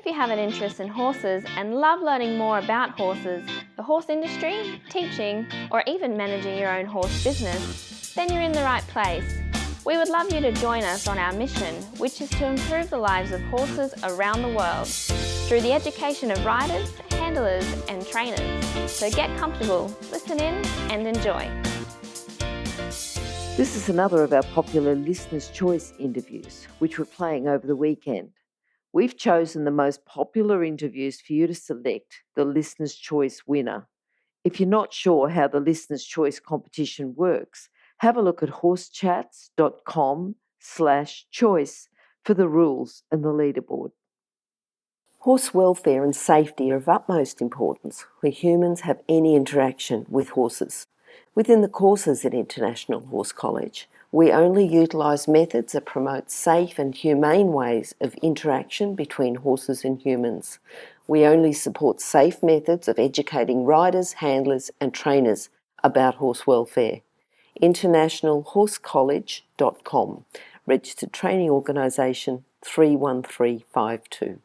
you have an interest in horses and love learning more about horses, the horse industry, teaching, or even managing your own horse business, then you're in the right place. We would love you to join us on our mission, which is to improve the lives of horses around the world through the education of riders, handlers, and trainers. So get comfortable, listen in, and enjoy. This is another of our popular Listener's Choice interviews, which we're playing over the weekend. We've chosen the most popular interviews for you to select the Listener's Choice winner. If you're not sure how the Listener's Choice competition works, have a look at horsechats.com/choice for the rules and the leaderboard. Horse welfare and safety are of utmost importance where humans have any interaction with horses. Within the courses at International Horse College, we only utilise methods that promote safe and humane ways of interaction between horses and humans. We only support safe methods of educating riders, handlers and trainers about horse welfare. internationalhorsecollege.com, registered training organisation 31352.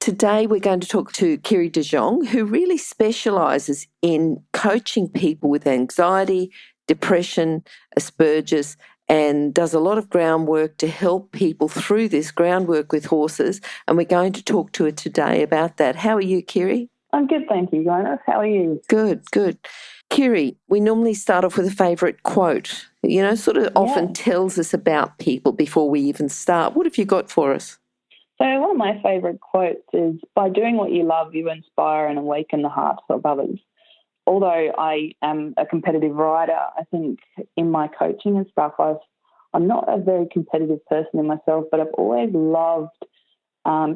Today we're going to talk to Kyrie de Jong, who really specialises in coaching people with anxiety, depression, Asperger's, and does a lot of groundwork to help people through this groundwork with horses. And we're going to talk to her today about that. How are you, Kyrie? I'm good, thank you, Glenys. How are you? Good. Kyrie, we normally start off with a favourite quote, often tells us about people before we even start. What have you got for us? So one of my favourite quotes is, by doing what you love, you inspire and awaken the hearts of others. Although I am a competitive rider, I think in my coaching and stuff, I'm not a very competitive person in myself, but I've always loved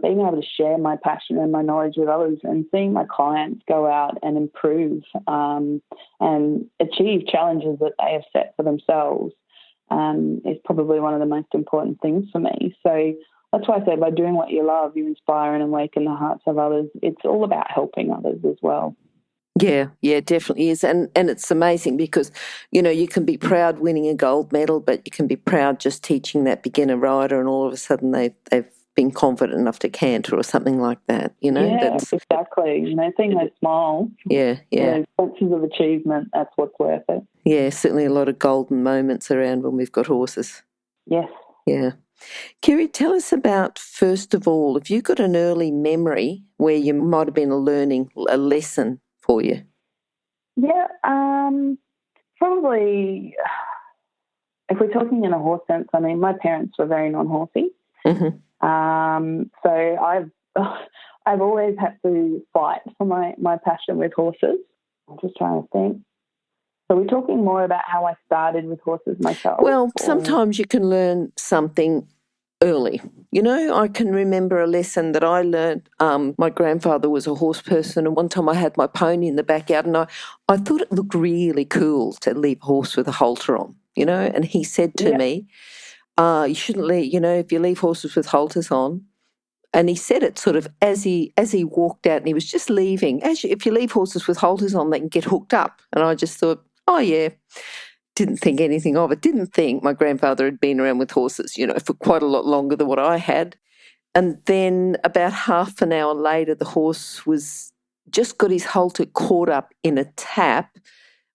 being able to share my passion and my knowledge with others, and seeing my clients go out and improve and achieve challenges that they have set for themselves is probably one of the most important things for me. So that's why I say, by doing what you love, you inspire and awaken the hearts of others. It's all about helping others as well. Yeah, it definitely is. And it's amazing because, you can be proud winning a gold medal, but you can be proud just teaching that beginner rider and all of a sudden they've been confident enough to canter or something like that, Yeah, exactly. Seeing those smiles. Yeah. Those senses of achievement, that's what's worth it. Yeah, certainly a lot of golden moments around when we've got horses. Yes. Yeah. Kyrie, tell us about, first of all, if you got an early memory where you might have been a lesson for you. Yeah, probably, if we're talking in a horse sense, I mean, my parents were very non-horsey. Mm-hmm. So I've always had to fight for my passion with horses. I'm just trying to think. So we're talking more about how I started with horses myself? Well, sometimes you can learn something early. I can remember a lesson that I learned. My grandfather was a horse person, and one time I had my pony in the backyard, and I thought it looked really cool to leave a horse with a halter on, and he said to me, you shouldn't leave, if you leave horses with halters on. And he said it sort of as he walked out, and he was just leaving. If you leave horses with halters on, they can get hooked up. And I just thought, oh, yeah. Didn't think anything of it. Didn't think my grandfather had been around with horses, for quite a lot longer than what I had. And then about half an hour later, the horse was just got his halter caught up in a tap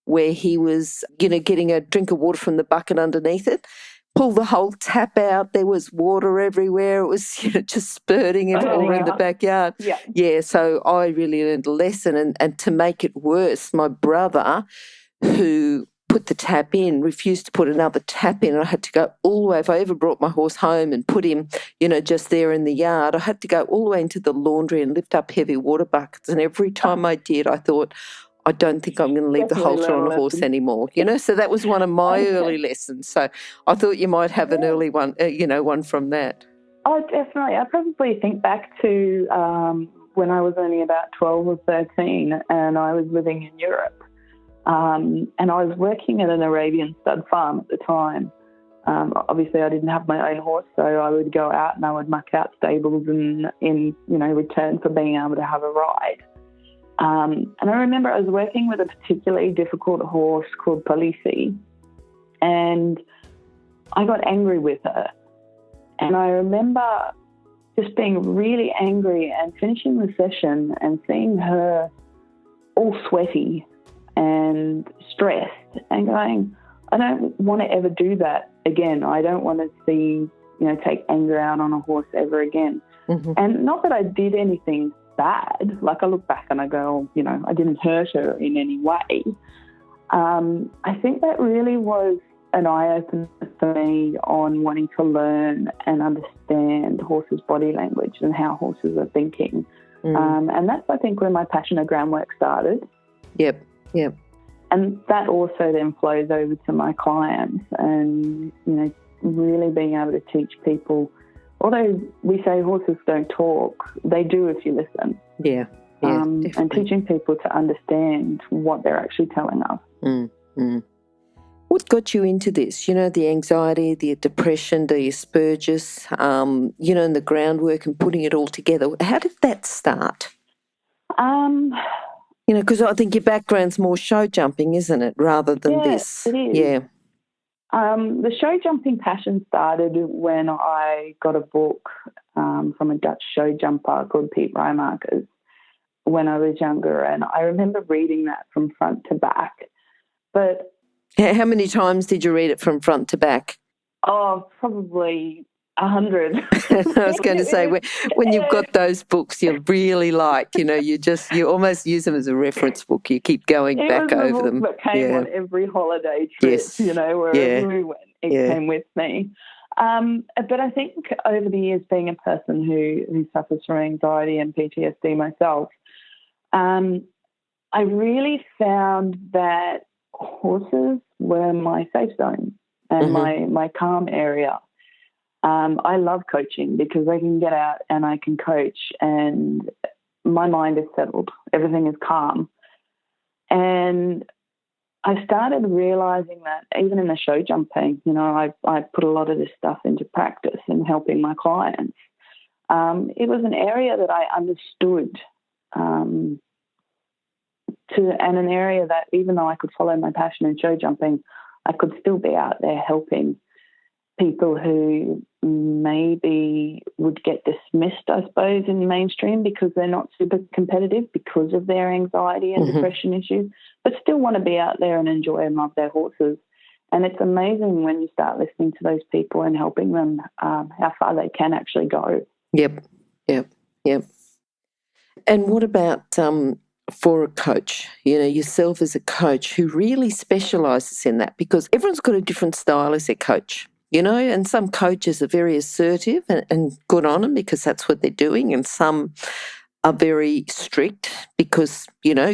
where he was, getting a drink of water from the bucket underneath it. Pulled the whole tap out. There was water everywhere. It was just spurting all around the backyard. Yeah, so I really learned a lesson. And to make it worse, my brother, who put the tap in, refused to put another tap in. And I had to go all the way. If I ever brought my horse home and put him, just there in the yard, I had to go all the way into the laundry and lift up heavy water buckets. And every time I did, I thought, I don't think I'm going to leave the halter on a horse anymore, So that was one of my early lessons. So I thought you might have an early one, one from that. Oh, definitely. I probably think back to when I was only about 12 or 13 and I was living in Europe. And I was working at an Arabian stud farm at the time. Obviously, I didn't have my own horse, so I would go out and I would muck out stables in return for being able to have a ride. And I remember I was working with a particularly difficult horse called Palisi, and I got angry with her. And I remember just being really angry and finishing the session and seeing her all sweaty and stressed and going, I don't want to ever do that again. I don't want to see, take anger out on a horse ever again. Mm-hmm. And not that I did anything bad. Like, I look back and I go, I didn't hurt her in any way. I think that really was an eye-opener for me on wanting to learn and understand horses' body language and how horses are thinking. And that's, I think, where my passion of groundwork started. Yep. And that also then flows over to my clients and, really being able to teach people. Although we say horses don't talk, they do if you listen. Yeah, and teaching people to understand what they're actually telling us. What got you into this? The anxiety, the depression, the Asperger's, and the groundwork and putting it all together. How did that start? Because I think your background's more show jumping, isn't it, rather than this? It is. Yeah. The show jumping passion started when I got a book from a Dutch show jumper called Piet Rijmakers when I was younger, and I remember reading that from front to back. But how many times did you read it from front to back? Oh, probably 100. I was going to say, when you've got those books you really like, you almost use them as a reference book. You keep going back over them. It was the book that came on every holiday trip, yes. wherever we went, it came with me. But I think over the years, being a person who suffers from anxiety and PTSD myself, I really found that horses were my safe zone and my calm area. I love coaching because I can get out and I can coach and my mind is settled. Everything is calm. And I started realising that even in the show jumping, I put a lot of this stuff into practice in helping my clients. It was an area that I understood and an area that even though I could follow my passion in show jumping, I could still be out there helping people who maybe would get dismissed, I suppose, in the mainstream because they're not super competitive because of their anxiety and depression issues, but still want to be out there and enjoy and love their horses. And it's amazing when you start listening to those people and helping them how far they can actually go. Yep. And what about for a coach, yourself as a coach who really specialises in that, because everyone's got a different style as their coach, and some coaches are very assertive and good on them because that's what they're doing, and some are very strict because,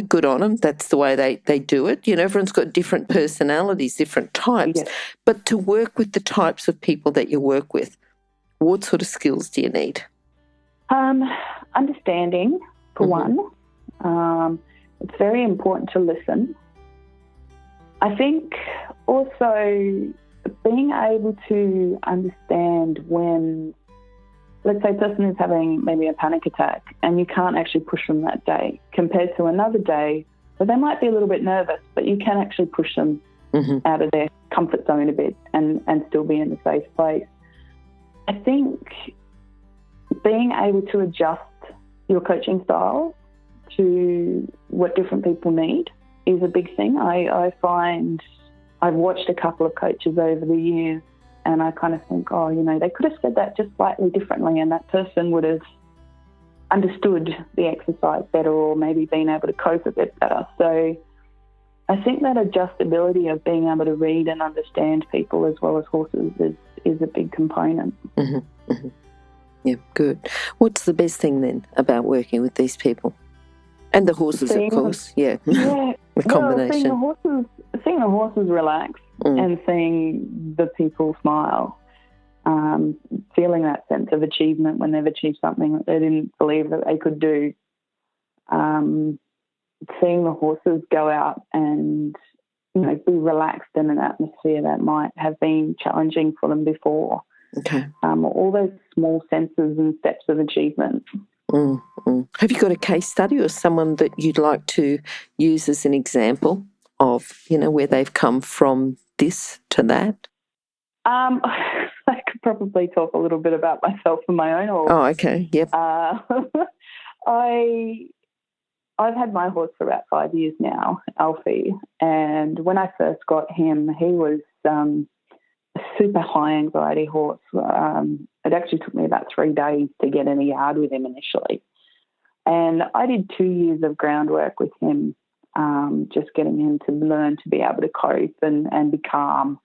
good on them, that's the way they do it. Everyone's got different personalities, different types. Yes. But to work with the types of people that you work with, what sort of skills do you need? Understanding, for one. It's very important to listen. I think also being able to understand when, let's say, a person is having maybe a panic attack and you can't actually push them that day compared to another day where they might be a little bit nervous, but you can actually push them out of their comfort zone a bit and still be in a safe place. I think being able to adjust your coaching style to what different people need is a big thing. I find I've watched a couple of coaches over the years and I kind of think, they could have said that just slightly differently and that person would have understood the exercise better or maybe been able to cope a bit better. So I think that adjustability of being able to read and understand people as well as horses is a big component. Yeah, good. What's the best thing then about working with these people? And the horses, of course. Yeah. The combination. Well, seeing the horses relax and seeing the people smile, feeling that sense of achievement when they've achieved something that they didn't believe that they could do, seeing the horses go out and be relaxed in an atmosphere that might have been challenging for them before. Okay. All those small senses and steps of achievement. Have you got a case study or someone that you'd like to use as an example of, where they've come from this to that? I could probably talk a little bit about myself and my own horse. Oh, okay. Yep. I've had my horse for about 5 years now, Alfie, and when I first got him, he was a super high anxiety horse. It actually took me about 3 days to get in a yard with him initially. And I did 2 years of groundwork with him, just getting him to learn to be able to cope and be calm.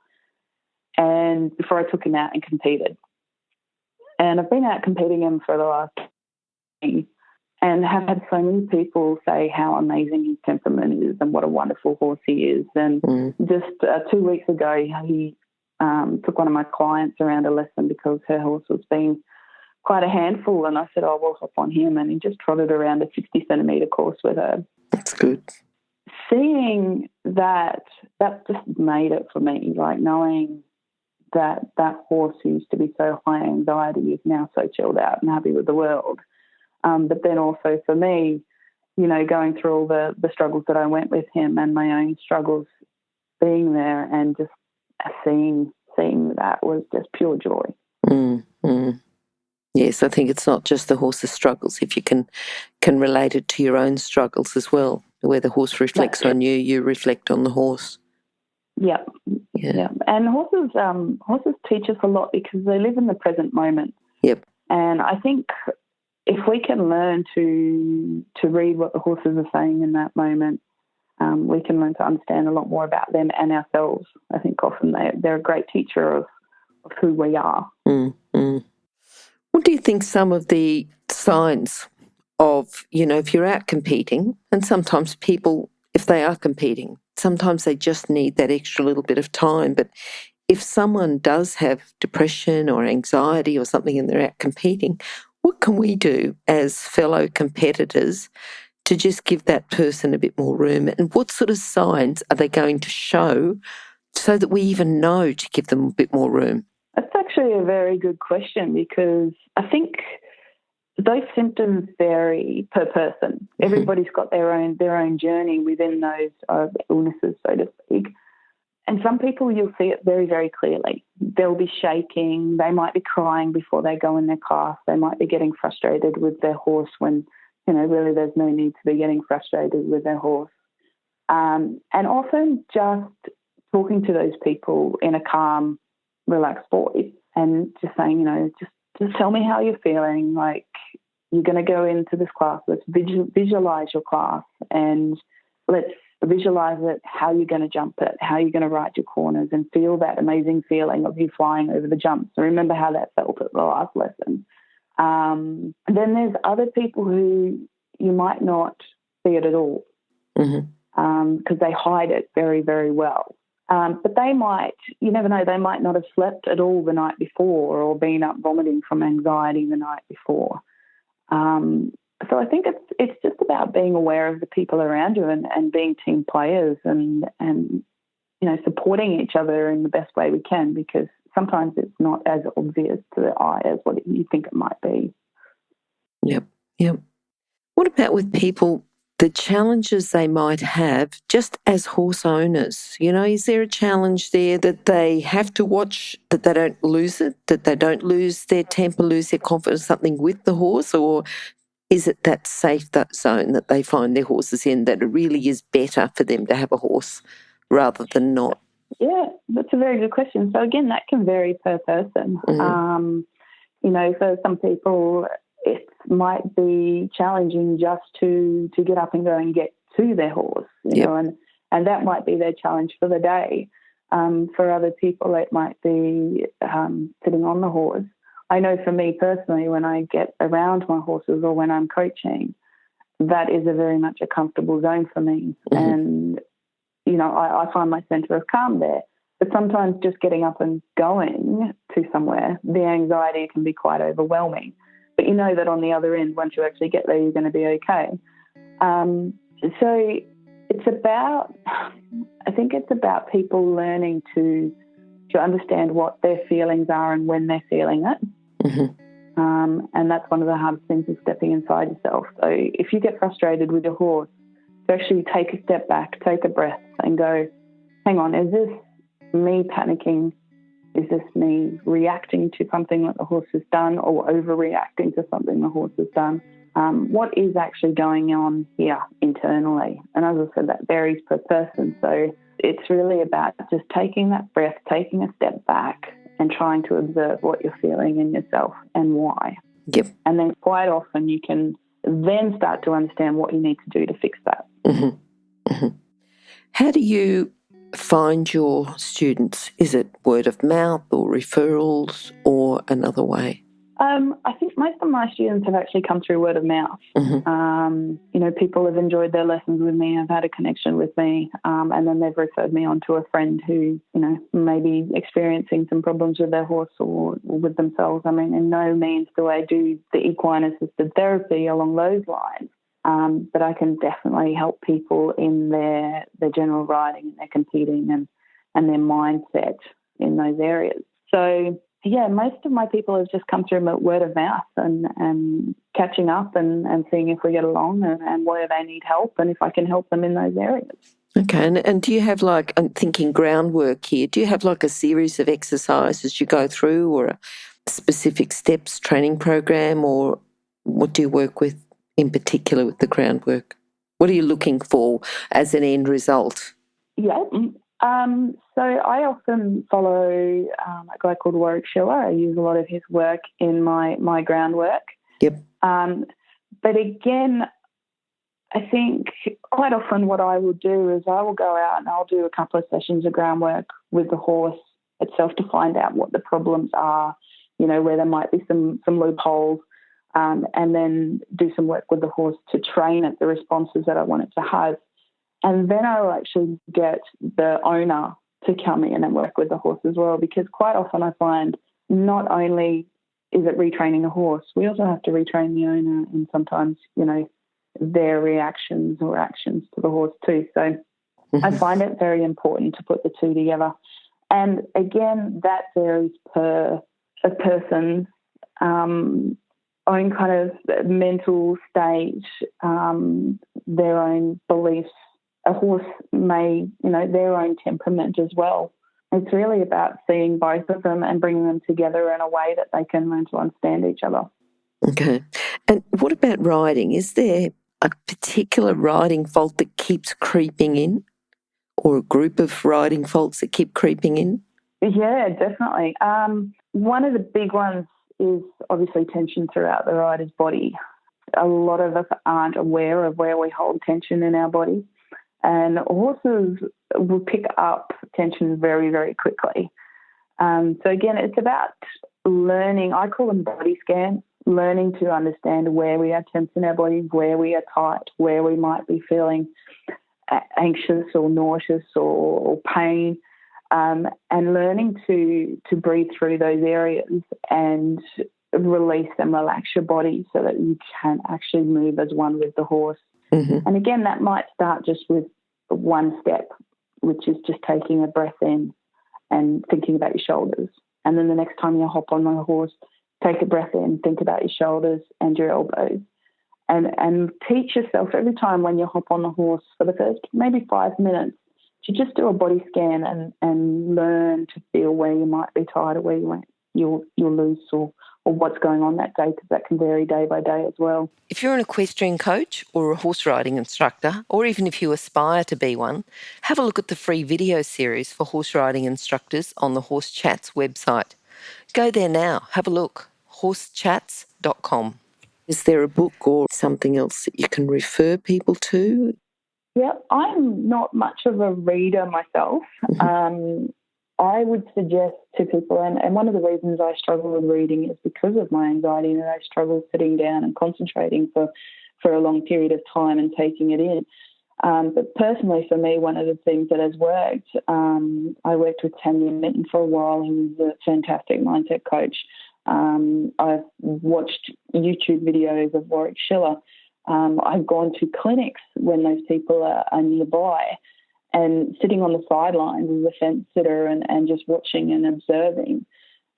And before I took him out and competed. And I've been out competing him for the last year and have had so many people say how amazing his temperament is and what a wonderful horse he is. And just 2 weeks ago, he took one of my clients around a lesson because her horse was being quite a handful. And I said, oh, we'll hop on him. And he just trotted around a 60-centimetre course with her. That's good. Seeing that just made it for me, like knowing that horse who used to be so high anxiety is now so chilled out and happy with the world. But then also for me, you know, going through all the struggles that I went with him and my own struggles, being there and just seeing that was just pure joy. Yes, I think it's not just the horse's struggles. If you can relate it to your own struggles as well, where the horse reflects on you, you reflect on the horse. Yeah. And horses teach us a lot because they live in the present moment. Yep. And I think if we can learn to read what the horses are saying in that moment, we can learn to understand a lot more about them and ourselves. I think often they're a great teacher of who we are. What do you think some of the signs of, you know, if you're out competing, and sometimes people, if they are competing, sometimes they just need that extra little bit of time. But if someone does have depression or anxiety or something and they're out competing, what can we do as fellow competitors to just give that person a bit more room? And what sort of signs are they going to show so that we even know to give them a bit more room? That's actually a very good question because I think those symptoms vary per person. Everybody's got their own journey within those illnesses, so to speak. And some people you'll see it very, very clearly. They'll be shaking. They might be crying before they go in their class. They might be getting frustrated with their horse when, you know, really there's no need to be getting frustrated with their horse. And often just talking to those people in a calm, relaxed voice and just saying, you know, just tell me how you're feeling. Like, you're going to go into this class. Let's visualize your class and let's visualize it, how you're going to jump it, how you're going to ride your corners and feel that amazing feeling of you flying over the jumps. So remember how that felt at the last lesson. And then there's other people who you might not see it at all because they hide it very, very well. But they might, you never know, they might not have slept at all the night before or been up vomiting from anxiety the night before. So I think it's just about being aware of the people around you and being team players and you know, supporting each other in the best way we can, because sometimes it's not as obvious to the eye as what you think it might be. Yep. What about with people, the challenges they might have just as horse owners? You know, is there a challenge there that they have to watch, that they don't lose it, that they don't lose their temper, lose their confidence, something with the horse? Or is it that safe zone that they find their horses in that it really is better for them to have a horse rather than not? Yeah, that's a very good question. So again, that can vary per person. You know, for some people, it might be challenging just to get up and go and get to their horse, you know, and that might be their challenge for the day. For other people, it might be sitting on the horse. I know for me personally, when I get around my horses or when I'm coaching, that is a very much a comfortable zone for me. And, you know, I find my centre of calm there. But sometimes just getting up and going to somewhere, the anxiety can be quite overwhelming. But you know that on the other end, once you actually get there, you're going to be okay. So it's about, I think it's about people learning to understand what their feelings are and when they're feeling it. And that's one of the hardest things, is stepping inside yourself. So if you get frustrated with your horse, to actually take a step back, take a breath and go, hang on, is this me panicking? Is this me reacting to something that the horse has done or overreacting to something the horse has done? What is actually going on here internally? And as I said, that varies per person. So it's really about just taking that breath, taking a step back and trying to observe what you're feeling in yourself and why. Yep. And then quite often you can then start to understand what you need to do to fix that. Mm-hmm. Mm-hmm. How do you find your students? Is it word of mouth or referrals or another way? I think most of my students have actually come through word of mouth. Mm-hmm. People have enjoyed their lessons with me, have had a connection with me, and then they've referred me on to a friend who, may be experiencing some problems with their horse or with themselves. I mean, in no means do I do the equine-assisted therapy along those lines, but I can definitely help people in their general riding and their competing and their mindset in those areas. So, yeah, most of my people have just come through word of mouth and catching up and seeing if we get along and where they need help and if I can help them in those areas. Okay, and do you have I'm thinking groundwork here, do you have a series of exercises you go through or a specific steps training program, or what do you work with in particular with the groundwork? What are you looking for as an end result? Yeah. So I often follow a guy called Warwick Schiller. I use a lot of his work in my groundwork. Yep. But again, I think quite often what I will do is I will go out and I'll do a couple of sessions of groundwork with the horse itself to find out what the problems are, where there might be some loopholes, and then do some work with the horse to train it the responses that I want it to have. And then I will actually get the owner to come in and work with the horse as well, because quite often I find not only is it retraining a horse, we also have to retrain the owner and sometimes, their reactions or actions to the horse too. So I find it very important to put the two together. And again, that varies per a person's own kind of mental stage, their own beliefs. A horse may, their own temperament as well. It's really about seeing both of them and bringing them together in a way that they can learn to understand each other. Okay. And what about riding? Is there a particular riding fault that keeps creeping in, or a group of riding faults that keep creeping in? Yeah, definitely. One of the big ones is obviously tension throughout the rider's body. A lot of us aren't aware of where we hold tension in our body. And horses will pick up tension very, very quickly. So again, it's about learning. I call them body scans, learning to understand where we are tense in our body, where we are tight, where we might be feeling anxious or nauseous or pain, and learning to breathe through those areas and release and relax your body so that you can actually move as one with the horse. Mm-hmm. And again, that might start just with one step, which is just taking a breath in and thinking about your shoulders. And then the next time you hop on the horse, take a breath in, think about your shoulders and your elbows. And teach yourself every time when you hop on the horse for the first maybe 5 minutes to just do a body scan and learn to feel where you might be tired or where you're loose or what's going on that day, because that can vary day by day as well. If you're an equestrian coach or a horse riding instructor, or even if you aspire to be one, have a look at the free video series for horse riding instructors on the Horse Chats website. Go there now, have a look, horsechats.com. Is there a book or something else that you can refer people to? Yeah, I'm not much of a reader myself. Mm-hmm. I would suggest to people, and one of the reasons I struggle with reading is because of my anxiety, and I struggle sitting down and concentrating for a long period of time and taking it in. But personally, for me, one of the things that has worked, I worked with Tanya Minton for a while, who was a fantastic mindset coach. I've watched YouTube videos of Warwick Schiller. I've gone to clinics when those people are nearby, and sitting on the sidelines as a fence sitter and just watching and observing.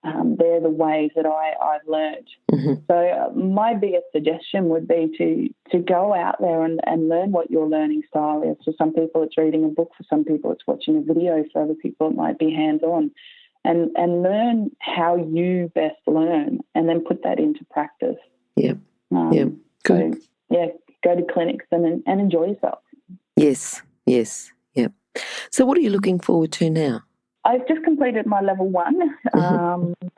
They're the ways that I've learned. Mm-hmm. So my biggest suggestion would be to go out there and learn what your learning style is. For some people, it's reading a book. For some people, it's watching a video. For other people, it might be hands-on. and learn how you best learn, and then put that into practice. Yeah. Good. So, yeah, go to clinics and enjoy yourself. Yes. Yeah. So what are you looking forward to now? I've just completed my level 1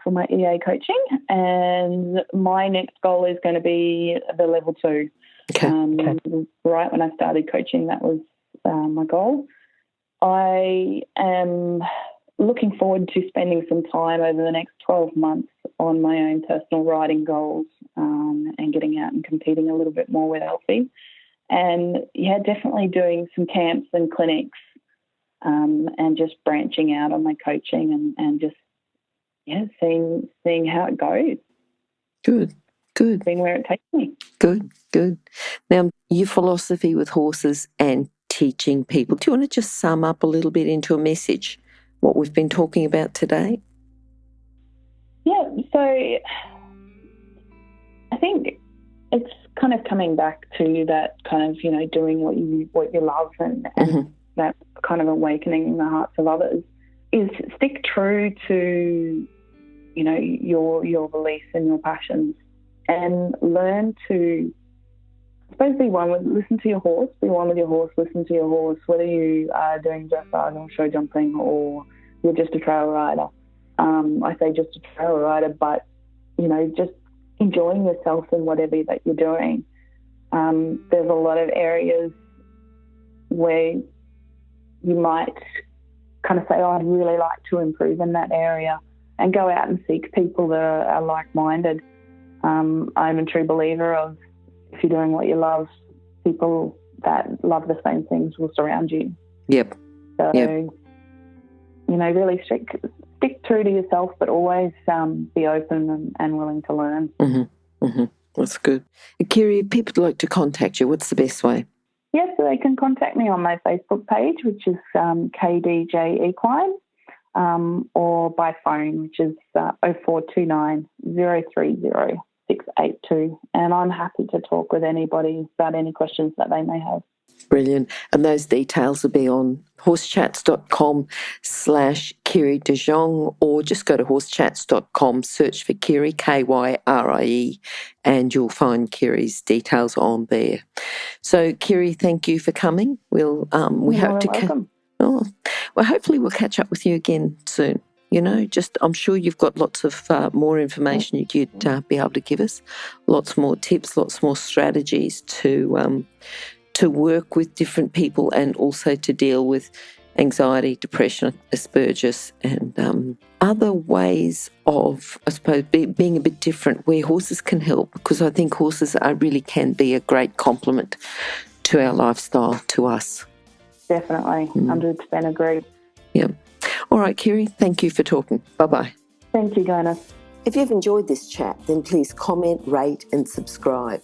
for my EA coaching, and my next goal is going to be the level 2. Okay. Right when I started coaching, that was my goal. I am looking forward to spending some time over the next 12 months on my own personal riding goals, and getting out and competing a little bit more with Elfie. And, yeah, definitely doing some camps and clinics, and just branching out on my coaching and just, seeing how it goes. Good. Seeing where it takes me. Good. Now, your philosophy with horses and teaching people, do you want to just sum up a little bit into a message, what we've been talking about today? Yeah, so I think it's kind of coming back to that kind of, doing what you love and that kind of awakening in the hearts of others, is stick true to, your beliefs and your passions, and learn to, I suppose, listen to your horse, be one with your horse, listen to your horse, whether you are doing dressage or show jumping or you're just a trail rider. I say just a trail rider, but, just enjoying yourself in whatever that you're doing. There's a lot of areas where you might kind of say, I'd really like to improve in that area, and go out and seek people that are like-minded. I'm a true believer of, if you're doing what you love, people that love the same things will surround you. Yep. So, really stick true to yourself, but always be open and willing to learn. That's good. Kyrie, if people would like to contact you, what's the best way? Yes, so they can contact me on my Facebook page, which is KDJ Equine, or by phone, which is 0429 030 682. And I'm happy to talk with anybody about any questions that they may have. Brilliant. And those details will be on horsechats.com/Kyrie de Jong, or just go to horsechats.com, search for Kyrie, Kyrie, and you'll find Kyrie's details on there. So, Kyrie, thank you for coming. We hope to hopefully we'll catch up with you again soon. I'm sure you've got lots of more information you'd be able to give us, lots more tips, lots more strategies to work with different people, and also to deal with anxiety, depression, Asperger's, and other ways of, I suppose, being a bit different, where horses can help, because I think horses really can be a great complement to our lifestyle, to us. Definitely, 100% agree. Yeah. All right, Kyrie, thank you for talking. Bye-bye. Thank you, Glenys. If you've enjoyed this chat, then please comment, rate and subscribe.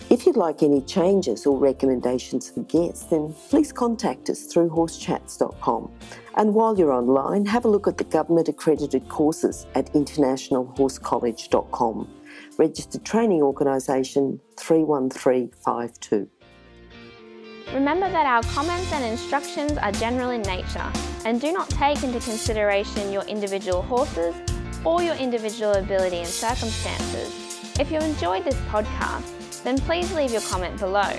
If you'd like any changes or recommendations for guests, then please contact us through horsechats.com. And while you're online, have a look at the government-accredited courses at internationalhorsecollege.com. Registered Training Organisation 31352. Remember that our comments and instructions are general in nature and do not take into consideration your individual horses or your individual ability and circumstances. If you enjoyed this podcast, then please leave your comment below.